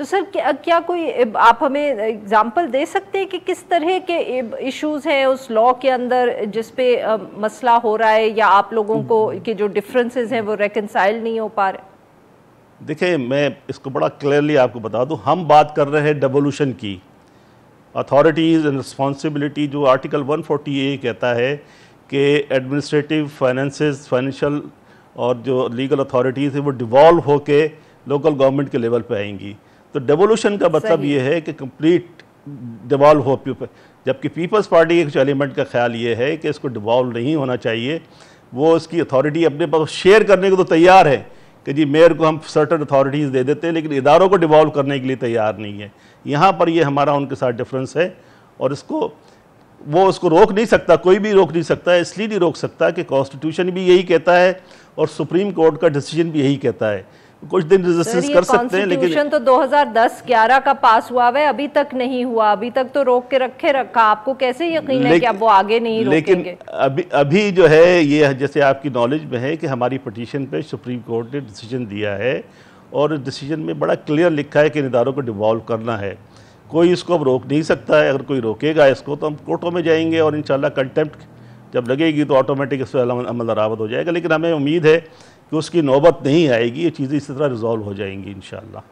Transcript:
तो सर क्या कोई आप हमें एग्जांपल दे सकते हैं कि किस तरह के इश्यूज हैं उस लॉ के अंदर जिस पे मसला हो रहा है, या आप लोगों को के जो डिफरेंसेस हैं वो रेकंसाइल नहीं हो पा रहे? देखिए, मैं इसको बड़ा क्लियरली आपको बता दूं, हम बात कर रहे हैं डेवोल्यूशन की। अथॉरिटीज़ एंड रिस्पॉन्सिबिलिटी जो आर्टिकल 140A कहता है कि एडमिनिस्ट्रेटिव फाइनेंशियल और जो लीगल अथॉरिटीज़ है वो डिवॉल्व होके लोकल गवर्नमेंट के लेवल पे आएंगी। तो डेवोल्यूशन का मतलब ये है कि कंप्लीट डिवॉल्व हो, जबकि पीपल्स पार्टी के कुछ एलिमेंट का ख्याल ये है कि इसको डिवॉल्व नहीं होना चाहिए। वो इसकी अथॉरिटी अपने पास शेयर करने को तो तैयार है कि जी मेयर को हम सर्टन अथॉरिटीज़ दे देते हैं, लेकिन इदारों को डिवॉल्व करने के लिए तैयार नहीं है। यहाँ पर ये हमारा उनके साथ डिफरेंस है, और वो उसको रोक नहीं सकता, कोई भी रोक नहीं सकता। इसलिए नहीं रोक सकता कि कॉन्स्टिट्यूशन भी यही कहता है और सुप्रीम कोर्ट का डिसीजन भी यही कहता है। कुछ दिन रेजिस्टेंस कर सकते हैं, लेकिन तो 2010-11 का पास हुआ है, अभी तक नहीं हुआ, अभी तक तो रोक के रखा। आपको कैसे यकीन है कि अब वो आगे नहीं रोकेंगे? लेकिन अभी जो है ये जैसे आपकी नॉलेज में है कि हमारी पिटीशन पे सुप्रीम कोर्ट ने डिसीजन दिया है, और डिसीजन में बड़ा क्लियर लिखा है कि इन इदारों को डिवॉल्व करना है। कोई इसको अब रोक नहीं सकता है। अगर कोई रोकेगा इसको तो हम कोर्टों में जाएंगे, और इंशाल्लाह कंटेम्प्ट जब लगेगी तो ऑटोमेटिक इस पर अमल दरामद हो जाएगा। लेकिन हमें उम्मीद है कि उसकी नौबत नहीं आएगी, ये चीज़ें इसी तरह रिजॉल्व हो जाएंगी इंशाल्लाह।